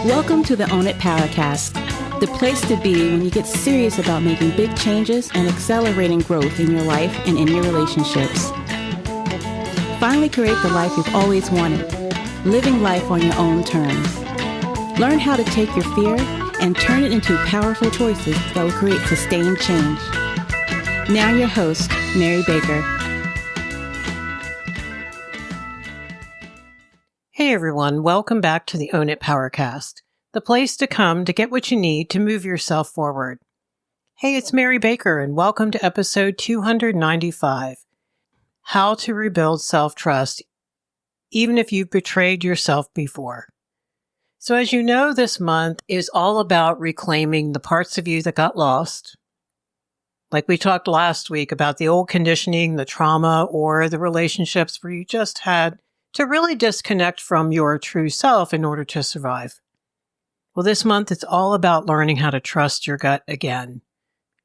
Welcome to the Own It Powercast, the place to be when you get serious about making big changes and accelerating growth in your life and in your relationships. Finally create the life you've always wanted, living life on your own terms. Learn how to take your fear and turn it into powerful choices that will create sustained change. Now your host, Mary Baker. Hey everyone, welcome back to the Own It Powercast, the place to come to get what you need to move yourself forward. Hey, it's Mary Baker and welcome to episode 295, How to Rebuild Self-Trust Even If You've Betrayed Yourself Before. So as you know, this month is all about reclaiming the parts of you that got lost. Like we talked last week about the old conditioning, the trauma, or the relationships where you just had to really disconnect from your true self in order to survive. Well, this month it's all about learning how to trust your gut again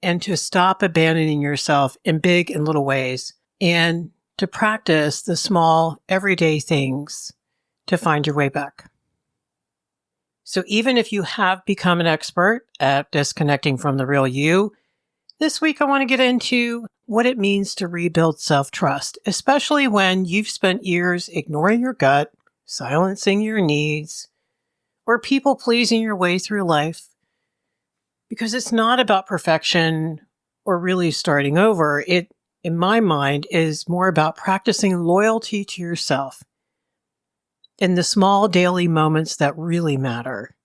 and to stop abandoning yourself in big and little ways and to practice the small, everyday things to find your way back. So even if you have become an expert at disconnecting from the real you, this week I want to get into what it means to rebuild self-trust, especially when you've spent years ignoring your gut, silencing your needs, or people-pleasing your way through life. Because it's not about perfection or really starting over. It, in my mind, is more about practicing loyalty to yourself in the small daily moments that really matter.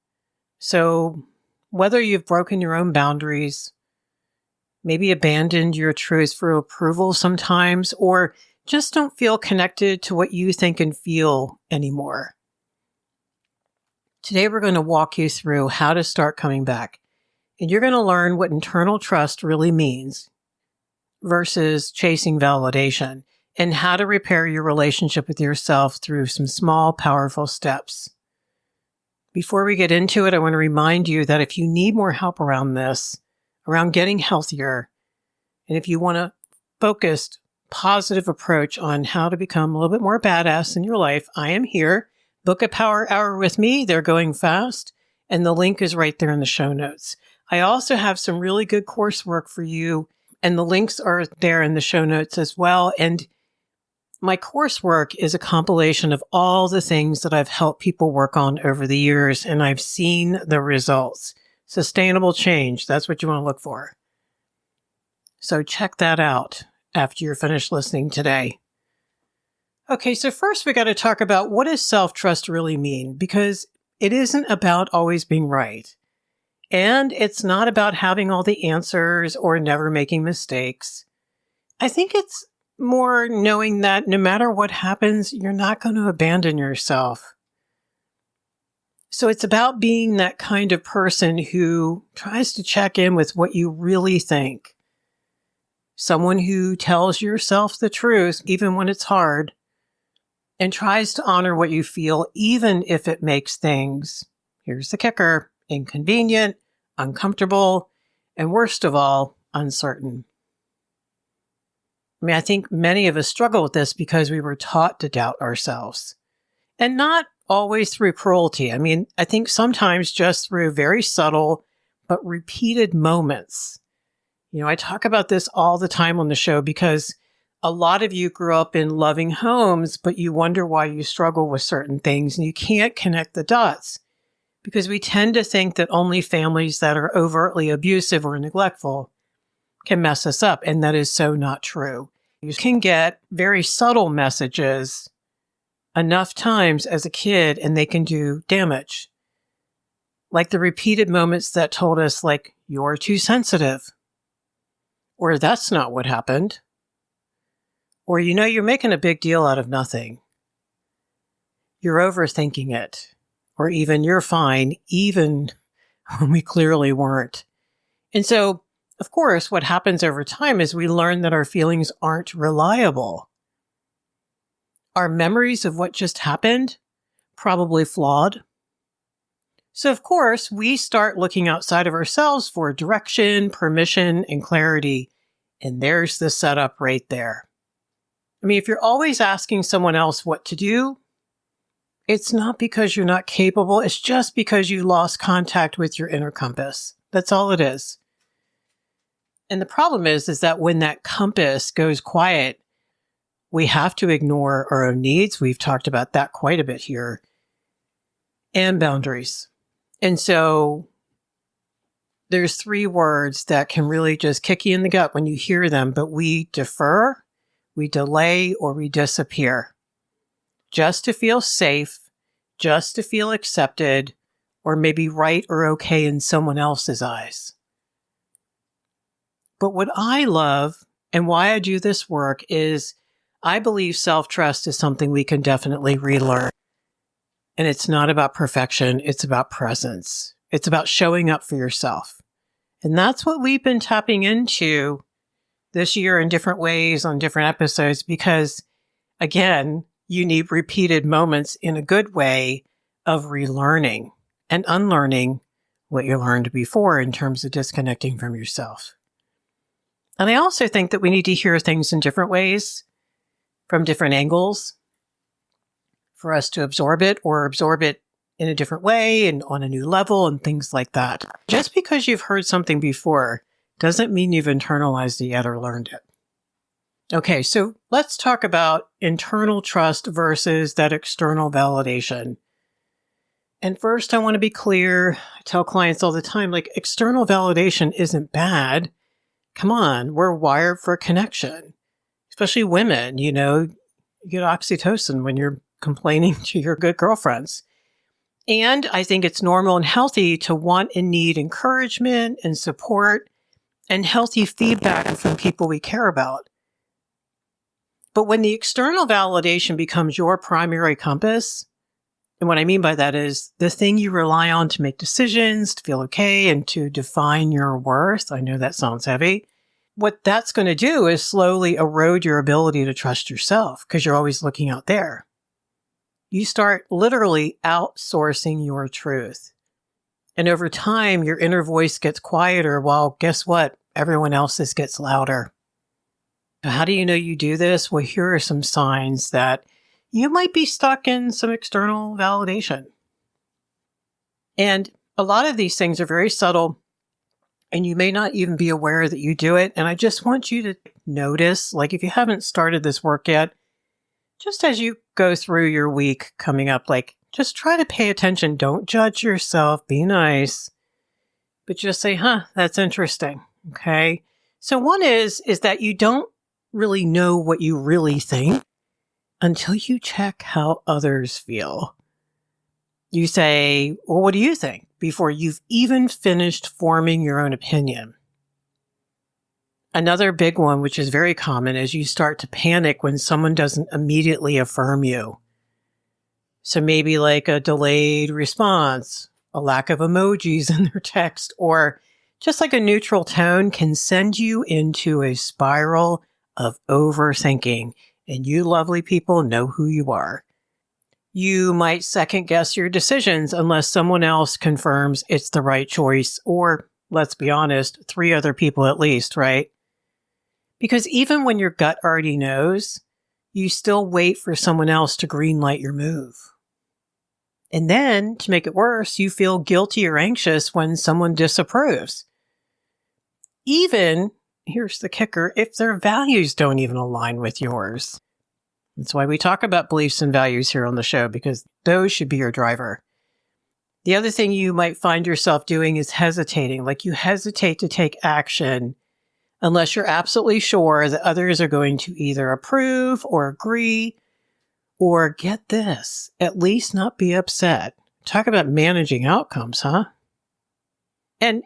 So whether you've broken your own boundaries, maybe abandoned your truth for approval sometimes, or just don't feel connected to what you think and feel anymore. Today, we're going to walk you through how to start coming back. And you're going to learn what internal trust really means versus chasing validation, and how to repair your relationship with yourself through some small, powerful steps. Before we get into it, I want to remind you that if you need more help around this, around getting healthier, and if you want a focused, positive approach on how to become a little bit more badass in your life, I am here. Book a power hour with me. They're going fast, and the link is right there in the show notes. I also have some really good coursework for you, and the links are there in the show notes as well. And my coursework is a compilation of all the things that I've helped people work on over the years, and I've seen the results. Sustainable change, that's what you want to look for. So check that out after you're finished listening today. Okay, so first we got to talk about what does self-trust really mean? Because it isn't about always being right. And it's not about having all the answers or never making mistakes. I think it's more knowing that no matter what happens, you're not going to abandon yourself. So it's about being that kind of person who tries to check in with what you really think. Someone who tells yourself the truth, even when it's hard, and tries to honor what you feel, even if it makes things, here's the kicker, inconvenient, uncomfortable, and worst of all, uncertain. I think many of us struggle with this because we were taught to doubt ourselves. And not always through cruelty. I think sometimes just through very subtle but repeated moments. I talk about this all the time on the show because a lot of you grew up in loving homes, but you wonder why you struggle with certain things and you can't connect the dots because we tend to think that only families that are overtly abusive or neglectful can mess us up, and that is so not true. You can get very subtle messages enough times as a kid and they can do damage. Like the repeated moments that told us, like, you're too sensitive. Or that's not what happened. Or, you're making a big deal out of nothing. You're overthinking it. Or even you're fine, even when we clearly weren't. And so, of course, what happens over time is we learn that our feelings aren't reliable. Our memories of what just happened, probably flawed. So, of course, we start looking outside of ourselves for direction, permission, and clarity. And there's the setup right there. If you're always asking someone else what to do, It's not because you're not capable. It's just because you lost contact with your inner compass. That's all it is. And the problem is that when that compass goes quiet, we have to ignore our own needs. We've talked about that quite a bit here. And boundaries. And so there's 3 words that can really just kick you in the gut when you hear them, but we defer, we delay, or we disappear. Just to feel safe, just to feel accepted, or maybe right or okay in someone else's eyes. But what I love and why I do this work is I believe self-trust is something we can definitely relearn. And it's not about perfection. It's about presence. It's about showing up for yourself. And that's what we've been tapping into this year in different ways on different episodes because, again, you need repeated moments in a good way of relearning and unlearning what you learned before in terms of disconnecting from yourself. And I also think that we need to hear things in different ways, from different angles, for us to absorb it or absorb it in a different way and on a new level and things like that. Just because you've heard something before doesn't mean you've internalized it yet or learned it. Okay, so let's talk about internal trust versus that external validation. And first, I want to be clear. I tell clients all the time, like, external validation isn't bad. Come on, we're wired for connection. Especially women, you get oxytocin when you're complaining to your good girlfriends. And I think it's normal and healthy to want and need encouragement and support and healthy feedback from people we care about. But when the external validation becomes your primary compass, and what I mean by that is the thing you rely on to make decisions, to feel okay, and to define your worth. I know that sounds heavy. What that's going to do is slowly erode your ability to trust yourself because you're always looking out there. You start literally outsourcing your truth. And over time, your inner voice gets quieter while, guess what? Everyone else's gets louder. So how do you know you do this? Well, here are some signs that you might be stuck in some external validation. And a lot of these things are very subtle, and you may not even be aware that you do it. And I just want you to notice, like if you haven't started this work yet, just as you go through your week coming up, like just try to pay attention. Don't judge yourself. Be nice. But just say, that's interesting. Okay. So one is that you don't really know what you really think until you check how others feel. You say, well, what do you think? Before you've even finished forming your own opinion. Another big one, which is very common, is you start to panic when someone doesn't immediately affirm you. So maybe like a delayed response, a lack of emojis in their text, or just like a neutral tone can send you into a spiral of overthinking. And you lovely people know who you are. You might second guess your decisions unless someone else confirms it's the right choice, or let's be honest, 3 other people at least, right? Because even when your gut already knows, you still wait for someone else to greenlight your move. And then, to make it worse, you feel guilty or anxious when someone disapproves. Even, here's the kicker, if their values don't even align with yours. That's why we talk about beliefs and values here on the show, because those should be your driver. The other thing you might find yourself doing is hesitating, like you hesitate to take action unless you're absolutely sure that others are going to either approve or agree, or get this, at least not be upset. Talk about managing outcomes, huh? And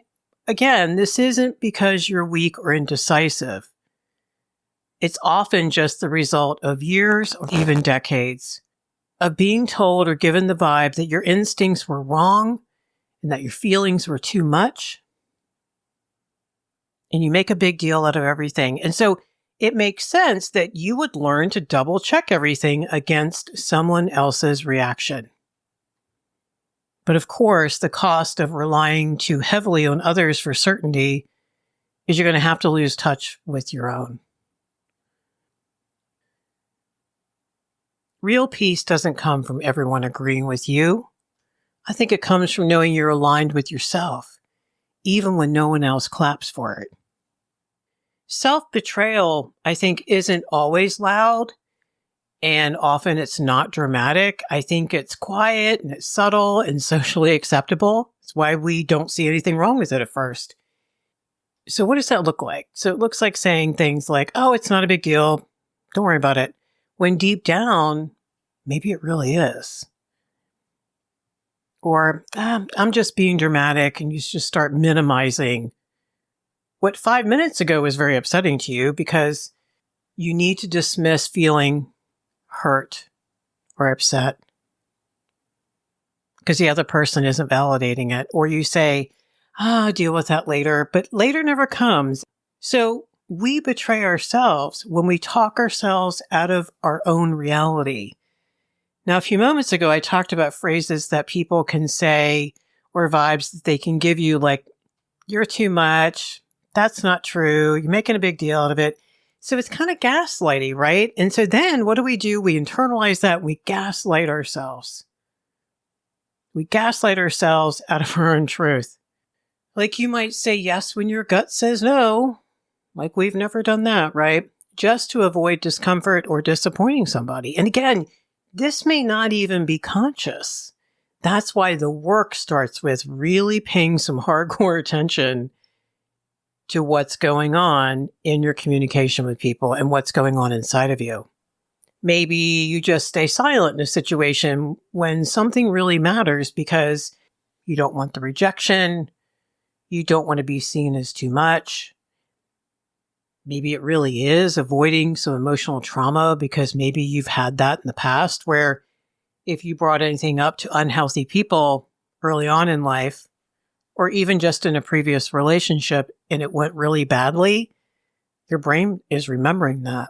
again, this isn't because you're weak or indecisive. It's often just the result of years or even decades of being told or given the vibe that your instincts were wrong and that your feelings were too much. And you make a big deal out of everything. And so it makes sense that you would learn to double check everything against someone else's reaction. But of course, the cost of relying too heavily on others for certainty is you're going to have to lose touch with your own. Real peace doesn't come from everyone agreeing with you. I think it comes from knowing you're aligned with yourself, even when no one else claps for it. Self-betrayal, I think, isn't always loud, and often it's not dramatic. I think it's quiet and it's subtle and socially acceptable. It's why we don't see anything wrong with it at first. So what does that look like? So it looks like saying things like, oh, it's not a big deal. Don't worry about it. When deep down, maybe it really is. Or I'm just being dramatic, and you just start minimizing what 5 minutes ago was very upsetting to you because you need to dismiss feeling hurt or upset because the other person isn't validating it. Or you say, I'll deal with that later, but later never comes. So we betray ourselves when we talk ourselves out of our own reality. Now, a few moments ago, I talked about phrases that people can say or vibes that they can give you like, you're too much. That's not true. You're making a big deal out of it. So it's kind of gaslighty, right? And so then what do? We internalize that. We gaslight ourselves. We gaslight ourselves out of our own truth. Like you might say yes when your gut says no. Like we've never done that, right? Just to avoid discomfort or disappointing somebody. And again, this may not even be conscious. That's why the work starts with really paying some hardcore attention to what's going on in your communication with people and what's going on inside of you. Maybe you just stay silent in a situation when something really matters because you don't want the rejection. You don't want to be seen as too much. Maybe it really is avoiding some emotional trauma because maybe you've had that in the past where if you brought anything up to unhealthy people early on in life, or even just in a previous relationship and it went really badly, your brain is remembering that.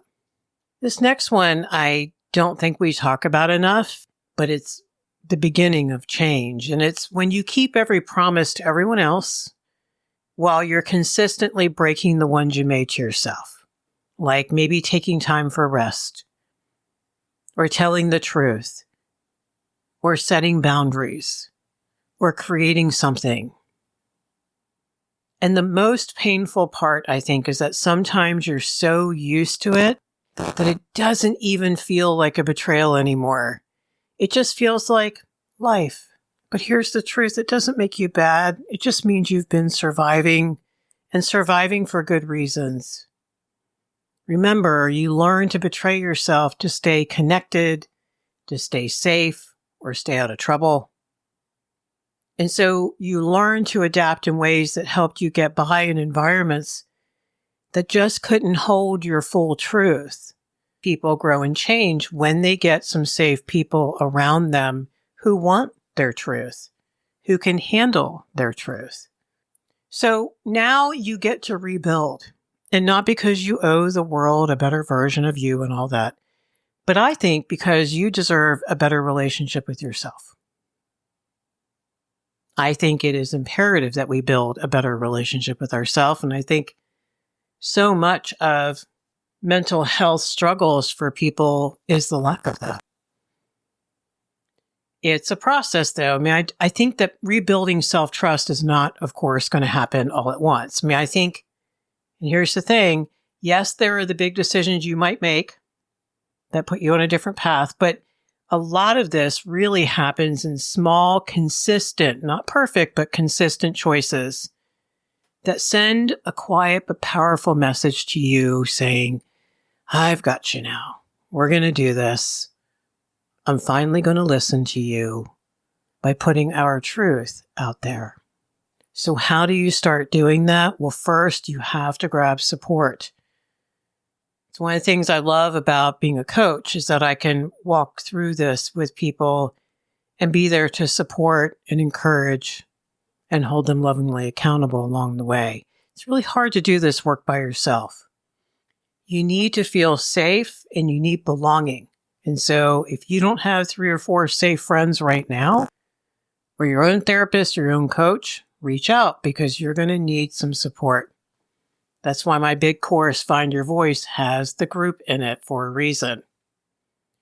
This next one, I don't think we talk about enough, but it's the beginning of change. And it's when you keep every promise to everyone else while you're consistently breaking the ones you made to yourself. Like maybe taking time for rest, or telling the truth, or setting boundaries, or creating something. And the most painful part, I think, is that sometimes you're so used to it that it doesn't even feel like a betrayal anymore. It just feels like life. But here's the truth. It doesn't make you bad. It just means you've been surviving and surviving for good reasons. Remember, you learn to betray yourself to stay connected, to stay safe, or stay out of trouble. And so you learn to adapt in ways that helped you get by in environments that just couldn't hold your full truth. People grow and change when they get some safe people around them who want their truth, who can handle their truth. So now you get to rebuild, and not because you owe the world a better version of you and all that, but I think because you deserve a better relationship with yourself. I think it is imperative that we build a better relationship with ourselves, and I think so much of mental health struggles for people is the lack of that. It's a process, though. I mean, I think that rebuilding self-trust is not, of course, going to happen all at once. I mean, I think, and here's the thing, yes, there are the big decisions you might make that put you on a different path, but a lot of this really happens in small, consistent, not perfect, but consistent choices that send a quiet but powerful message to you saying, I've got you now. We're going to do this. I'm finally going to listen to you by putting our truth out there. So how do you start doing that? Well, first, you have to grab support. It's one of the things I love about being a coach is that I can walk through this with people and be there to support and encourage and hold them lovingly accountable along the way. It's really hard to do this work by yourself. You need to feel safe and you need belonging. And so if you don't have 3 or 4 safe friends right now, or your own therapist, or your own coach, reach out because you're going to need some support. That's why my big course, Find Your Voice, has the group in it for a reason.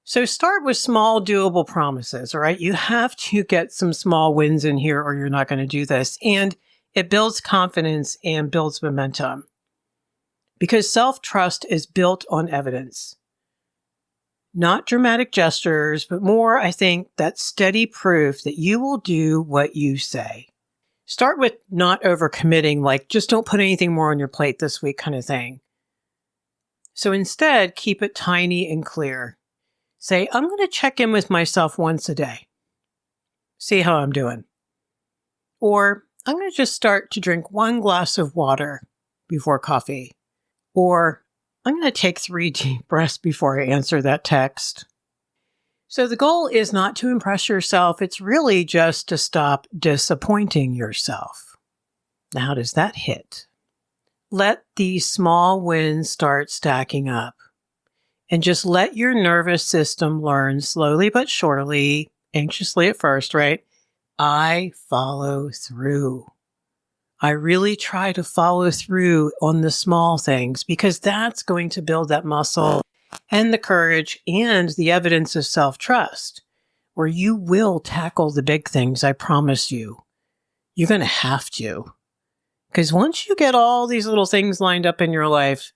So start with small, doable promises, all right? You have to get some small wins in here or you're not going to do this. And it builds confidence and builds momentum because self-trust is built on evidence. Not dramatic gestures, but more, I think, that steady proof that you will do what you say. Start with not overcommitting, like just don't put anything more on your plate this week kind of thing. So instead, keep it tiny and clear. Say, I'm going to check in with myself once a day. See how I'm doing. Or I'm going to just start to drink 1 glass of water before coffee. Or I'm going to take 3 deep breaths before I answer that text. So the goal is not to impress yourself. It's really just to stop disappointing yourself. Now, how does that hit? Let these small wins start stacking up. And just let your nervous system learn slowly but surely, anxiously at first, right? I follow through. I really try to follow through on the small things because that's going to build that muscle and the courage and the evidence of self-trust where you will tackle the big things, I promise you. You're going to have to. Because once you get all these little things lined up in your life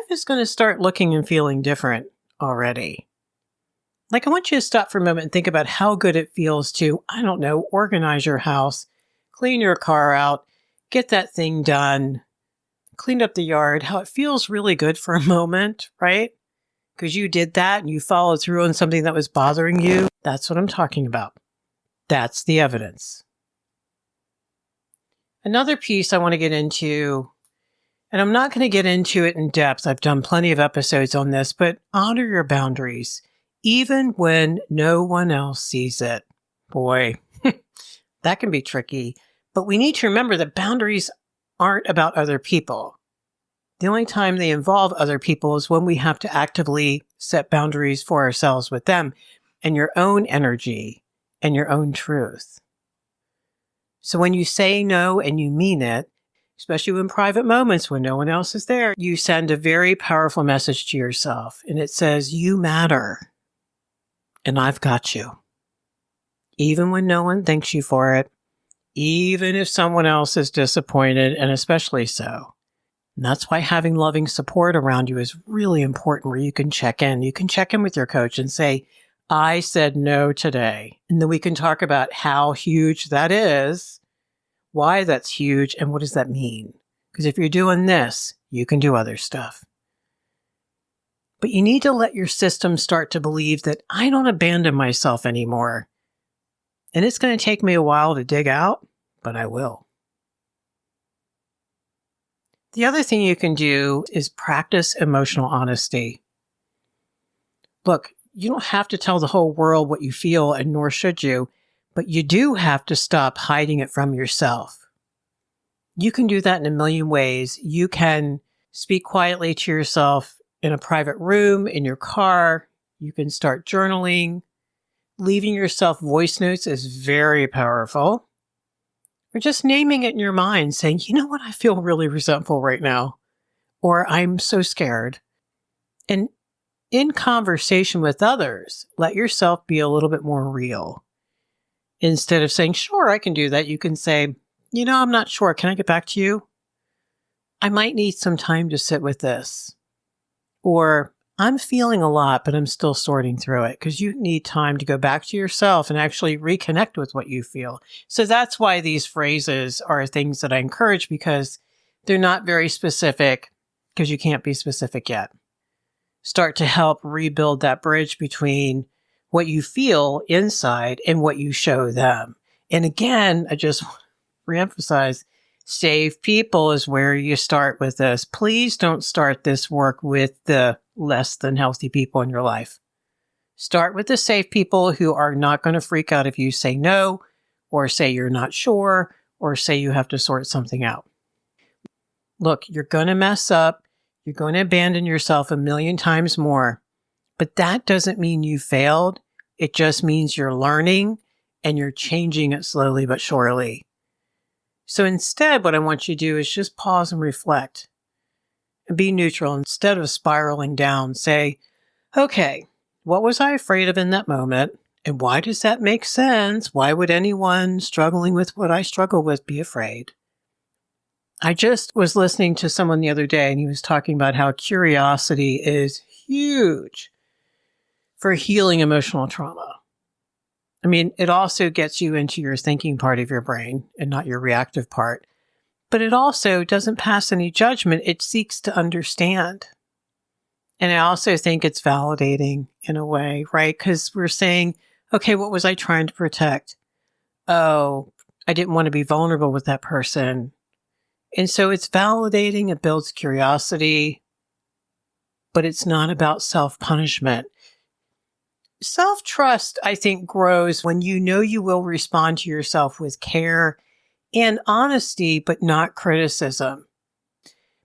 is going to start looking and feeling different already. Like, I want you to stop for a moment and think about how good it feels to, organize your house, clean your car out, get that thing done, clean up the yard, how it feels really good for a moment, right? Because you did that and you followed through on something that was bothering you. That's what I'm talking about. That's the evidence. Another piece I want to get into, and I'm not going to get into it in depth. I've done plenty of episodes on this, but honor your boundaries, even when no one else sees it. Boy, that can be tricky. But we need to remember that boundaries aren't about other people. The only time they involve other people is when we have to actively set boundaries for ourselves with them and your own energy and your own truth. So when you say no and you mean it, especially in private moments when no one else is there, you send a very powerful message to yourself. And it says, you matter. And I've got you. Even when no one thanks you for it. Even if someone else is disappointed, and especially so. And that's why having loving support around you is really important, where you can check in. You can check in with your coach and say, I said no today. And then we can talk about how huge that is, why that's huge, and what does that mean? Because if you're doing this, you can do other stuff. But you need to let your system start to believe that I don't abandon myself anymore. And it's going to take me a while to dig out, but I will. The other thing you can do is practice emotional honesty. Look, you don't have to tell the whole world what you feel, and nor should you, but you do have to stop hiding it from yourself. You can do that in a million ways. You can speak quietly to yourself in a private room, in your car. You can start journaling. Leaving yourself voice notes is very powerful. Or just naming it in your mind, saying, you know what, I feel really resentful right now. Or I'm so scared. And in conversation with others, let yourself be a little bit more real. Instead of saying, sure, I can do that, you can say, I'm not sure. Can I get back to you? I might need some time to sit with this. Or I'm feeling a lot, but I'm still sorting through it, because you need time to go back to yourself and actually reconnect with what you feel. So that's why these phrases are things that I encourage, because they're not very specific, because you can't be specific yet. Start to help rebuild that bridge between what you feel inside and what you show them. And again, I just reemphasize, safe people is where you start with this. Please don't start this work with the less than healthy people in your life. Start with the safe people who are not going to freak out if you say no, or say you're not sure, or say you have to sort something out. Look, you're going to mess up. You're going to abandon yourself a million times more. But that doesn't mean you failed. It just means you're learning and you're changing it slowly but surely. So instead, what I want you to do is just pause and reflect and be neutral. Instead of spiraling down, say, okay, What was I afraid of in that moment? And why does that make sense? Why would anyone struggling with what I struggle with be afraid? I just was listening to someone the other day, and he was talking about how curiosity is huge for healing emotional trauma. I mean, it also gets you into your thinking part of your brain and not your reactive part. But it also doesn't pass any judgment. It seeks to understand. And I also think it's validating in a way, right? Because we're saying, okay, what was I trying to protect? Oh, I didn't want to be vulnerable with that person. And so it's validating, it builds curiosity, but it's not about self-punishment. Self-trust, I think, grows when you know you will respond to yourself with care and honesty, but not criticism.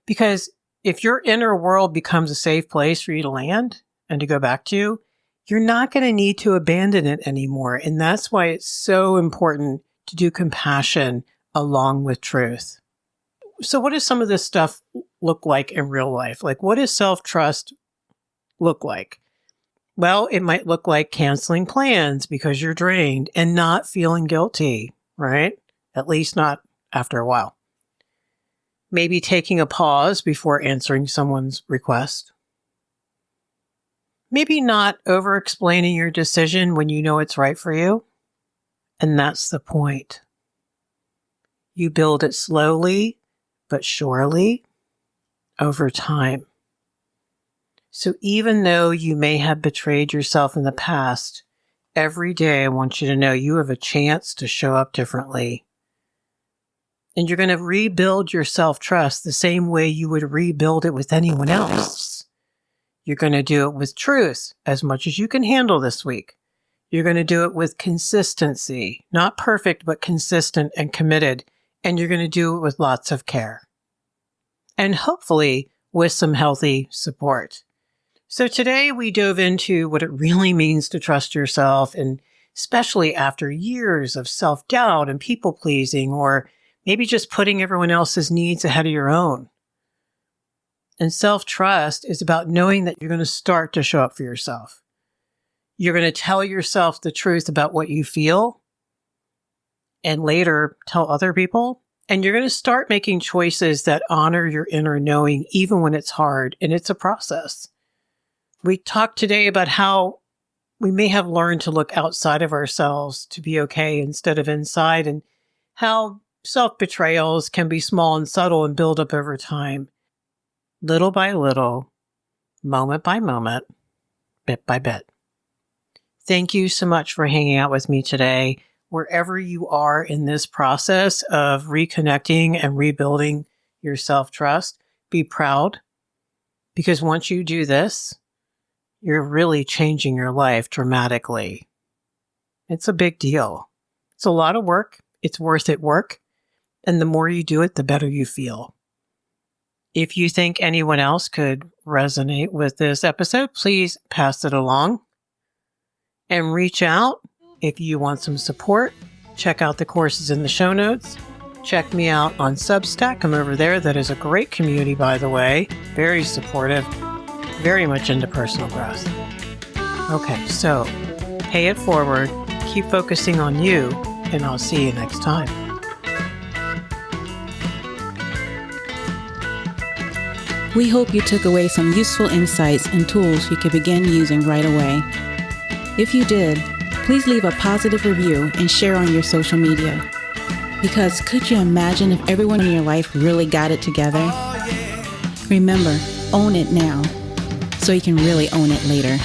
Because if your inner world becomes a safe place for you to land and to go back to, you're not going to need to abandon it anymore. And that's why it's so important to do compassion along with truth. So what does some of this stuff look like in real life? Like, what does self-trust look like? Well, it might look like canceling plans because you're drained and not feeling guilty, right? At least not after a while. Maybe taking a pause before answering someone's request. Maybe not over-explaining your decision when you know it's right for you. And that's the point. You build it slowly, but surely, over time. So even though you may have betrayed yourself in the past, every day I want you to know you have a chance to show up differently. And you're going to rebuild your self-trust the same way you would rebuild it with anyone else. You're going to do it with truth as much as you can handle this week. You're going to do it with consistency, not perfect, but consistent and committed. And you're going to do it with lots of care. And hopefully with some healthy support. So today we dove into what it really means to trust yourself, and especially after years of self-doubt and people-pleasing, or maybe just putting everyone else's needs ahead of your own. And self-trust is about knowing that you're going to start to show up for yourself. You're going to tell yourself the truth about what you feel, and later tell other people. And you're going to start making choices that honor your inner knowing, even when it's hard, and it's a process. We talked today about how we may have learned to look outside of ourselves to be okay instead of inside, and how self-betrayals can be small and subtle and build up over time, little by little, moment by moment, bit by bit. Thank you so much for hanging out with me today. Wherever you are in this process of reconnecting and rebuilding your self-trust, be proud, because once you do this, you're really changing your life dramatically. It's a big deal. It's a lot of work. It's worth it work. And the more you do it, the better you feel. If you think anyone else could resonate with this episode, please pass it along and reach out. If you want some support, check out the courses in the show notes. Check me out on Substack. I'm over there. That is a great community, by the way. Very supportive. Very much into personal growth. Okay, so pay it forward. Keep focusing on you, and I'll see you next time. We hope you took away some useful insights and tools you can begin using right away. If you did, please leave a positive review and share on your social media. Because could you imagine if everyone in your life really got it together? Remember, own it now, so you can really own it later.